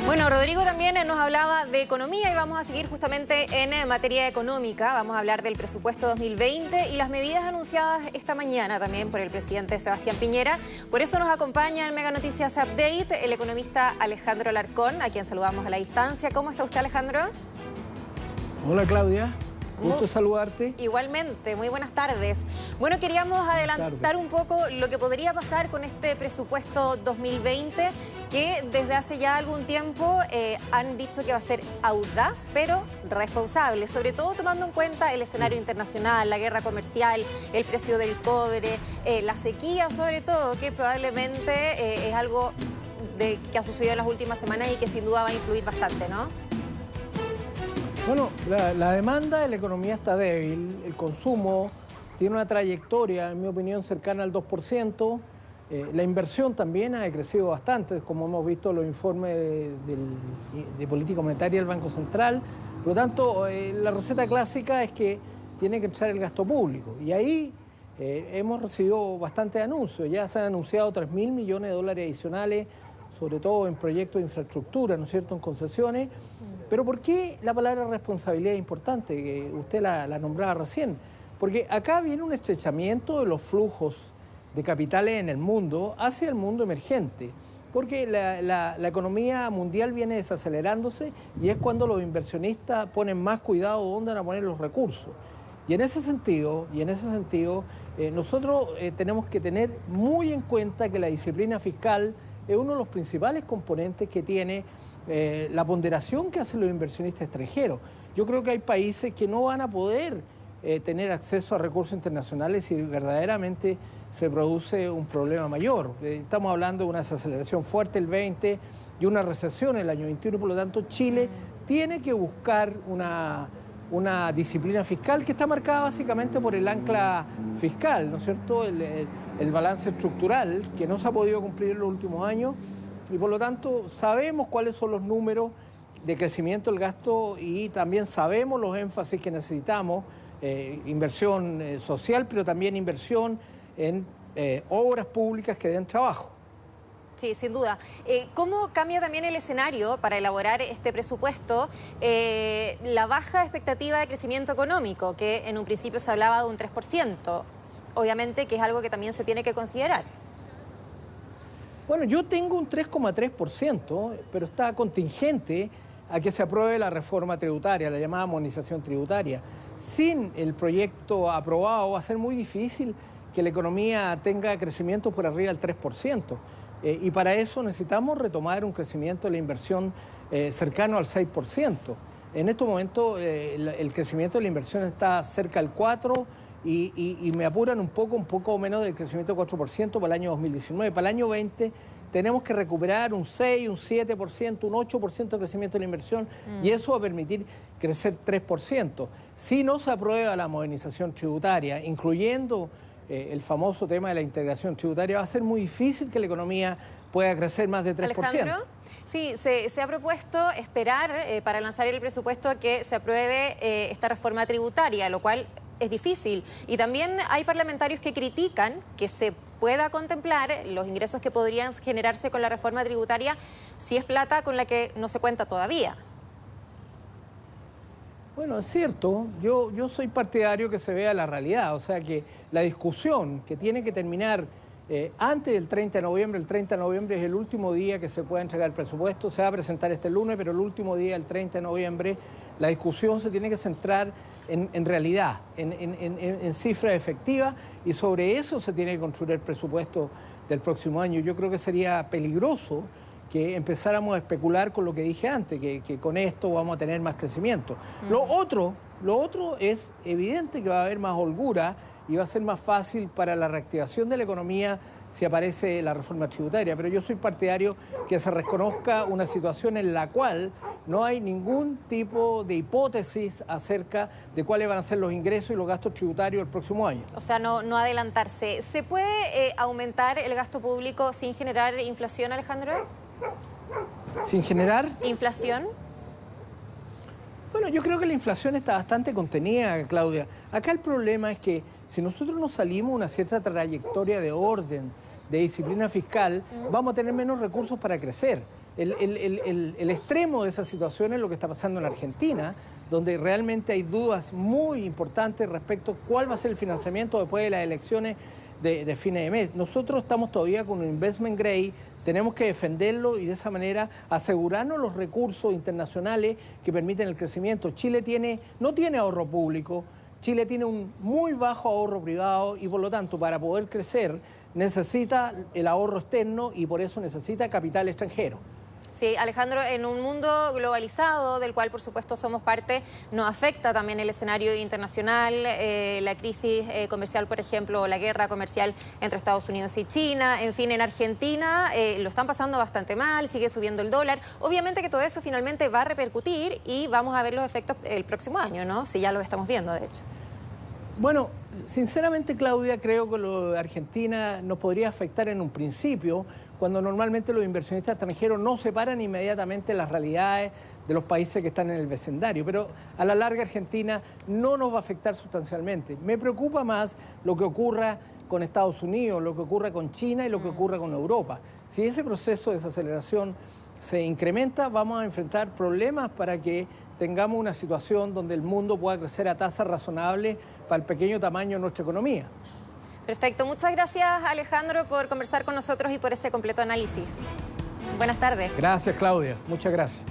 Bueno, Rodrigo también nos hablaba de economía y vamos a seguir justamente en materia económica. Vamos a hablar del presupuesto 2020 y las medidas anunciadas esta mañana también por el presidente Sebastián Piñera. Por eso nos acompaña en Mega Noticias Update el economista Alejandro Alarcón, a quien saludamos a la distancia. ¿Cómo está usted, Alejandro? Hola, Claudia. Gusto saludarte. Igualmente, muy buenas tardes. Bueno, queríamos adelantar un poco lo que podría pasar con este presupuesto 2020, que desde hace ya algún tiempo han dicho que va a ser audaz, pero responsable, sobre todo tomando en cuenta el escenario internacional, la guerra comercial, el precio del cobre, la sequía sobre todo, que probablemente es algo que ha sucedido en las últimas semanas y que sin duda va a influir bastante, ¿no? Bueno, la demanda de la economía está débil, el consumo tiene una trayectoria, en mi opinión, cercana al 2%. La inversión también ha decrecido bastante, como hemos visto en los informes de política monetaria del Banco Central. Por lo tanto, la receta clásica es que tiene que entrar el gasto público. Y ahí hemos recibido bastantes anuncios. Ya se han anunciado 3.000 millones de dólares adicionales, sobre todo en proyectos de infraestructura, ¿no es cierto?, en concesiones. Pero ¿por qué la palabra responsabilidad es importante? Que usted la nombraba recién. Porque acá viene un estrechamiento de los flujos de capitales en el mundo hacia el mundo emergente. Porque la economía mundial viene desacelerándose y es cuando los inversionistas ponen más cuidado dónde van a poner los recursos. Y en ese sentido, nosotros tenemos que tener muy en cuenta que la disciplina fiscal es uno de los principales componentes que tiene la ponderación que hacen los inversionistas extranjeros. Yo creo que hay países que no van a poder tener acceso a recursos internacionales si verdaderamente se produce un problema mayor. Estamos hablando de una desaceleración fuerte el 20 y una recesión el año 21, por lo tanto Chile tiene que buscar una disciplina fiscal que está marcada básicamente por el ancla fiscal, ¿no es cierto?, el balance estructural que no se ha podido cumplir en los últimos años. Y por lo tanto sabemos cuáles son los números de crecimiento del gasto y también sabemos los énfasis que necesitamos, inversión social, pero también inversión en obras públicas que den trabajo. Sí, sin duda. ¿Cómo cambia también el escenario para elaborar este presupuesto? La baja expectativa de crecimiento económico, que en un principio se hablaba de un 3%, obviamente que es algo que también se tiene que considerar. Bueno, yo tengo un 3,3%, pero está contingente a que se apruebe la reforma tributaria, la llamada armonización tributaria. Sin el proyecto aprobado va a ser muy difícil que la economía tenga crecimiento por arriba del 3%. Y para eso necesitamos retomar un crecimiento de la inversión cercano al 6%. En estos momentos el crecimiento de la inversión está cerca del 4%. Y me apuran un poco menos del crecimiento del 4% para el año 2019. Para el año 20 tenemos que recuperar un 6, un 7%, un 8% de crecimiento de la inversión y eso va a permitir crecer 3%. Si no se aprueba la modernización tributaria, incluyendo el famoso tema de la integración tributaria, va a ser muy difícil que la economía pueda crecer más de 3%. Alejandro, sí, se ha propuesto esperar para lanzar el presupuesto a que se apruebe esta reforma tributaria, lo cual es difícil. Y también hay parlamentarios que critican que se pueda contemplar los ingresos que podrían generarse con la reforma tributaria si es plata con la que no se cuenta todavía. Bueno, es cierto, yo soy partidario que se vea la realidad, o sea que la discusión que tiene que terminar antes del 30 de noviembre, el 30 de noviembre es el último día que se pueda entregar el presupuesto, se va a presentar este lunes, pero el último día, el 30 de noviembre, la discusión se tiene que centrar en realidad, en cifras efectivas y sobre eso se tiene que construir el presupuesto del próximo año. Yo creo que sería peligroso que empezáramos a especular con lo que dije antes, que con esto vamos a tener más crecimiento. Lo otro es evidente que va a haber más holgura y va a ser más fácil para la reactivación de la economía si aparece la reforma tributaria. Pero yo soy partidario que se reconozca una situación en la cual no hay ningún tipo de hipótesis acerca de cuáles van a ser los ingresos y los gastos tributarios el próximo año. O sea, no adelantarse. ¿Se puede aumentar el gasto público sin generar inflación, Alejandro? ¿Sin generar? ¿Inflación? Bueno, yo creo que la inflación está bastante contenida, Claudia. Acá el problema es que si nosotros no salimos de una cierta trayectoria de orden, de disciplina fiscal, vamos a tener menos recursos para crecer. El extremo de esa situación es lo que está pasando en Argentina, donde realmente hay dudas muy importantes respecto a cuál va a ser el financiamiento después de las elecciones de fines de mes. Nosotros estamos todavía con un investment grade, tenemos que defenderlo y de esa manera asegurarnos los recursos internacionales que permiten el crecimiento. Chile no tiene ahorro público, Chile tiene un muy bajo ahorro privado y por lo tanto para poder crecer necesita el ahorro externo y por eso necesita capital extranjero. Sí, Alejandro, en un mundo globalizado, del cual por supuesto somos parte, nos afecta también el escenario internacional, la crisis comercial, por ejemplo, la guerra comercial entre Estados Unidos y China. En fin, en Argentina lo están pasando bastante mal, sigue subiendo el dólar. Obviamente que todo eso finalmente va a repercutir y vamos a ver los efectos el próximo año, ¿no? Si ya lo estamos viendo, de hecho. Bueno, sinceramente, Claudia, creo que lo de Argentina nos podría afectar en un principio, cuando normalmente los inversionistas extranjeros no separan inmediatamente las realidades de los países que están en el vecindario. Pero a la larga Argentina no nos va a afectar sustancialmente. Me preocupa más lo que ocurra con Estados Unidos, lo que ocurra con China y lo que ocurra con Europa. Si ese proceso de desaceleración se incrementa, vamos a enfrentar problemas para que tengamos una situación donde el mundo pueda crecer a tasas razonables para el pequeño tamaño de nuestra economía. Perfecto. Muchas gracias, Alejandro, por conversar con nosotros y por ese completo análisis. Buenas tardes. Gracias, Claudia. Muchas gracias.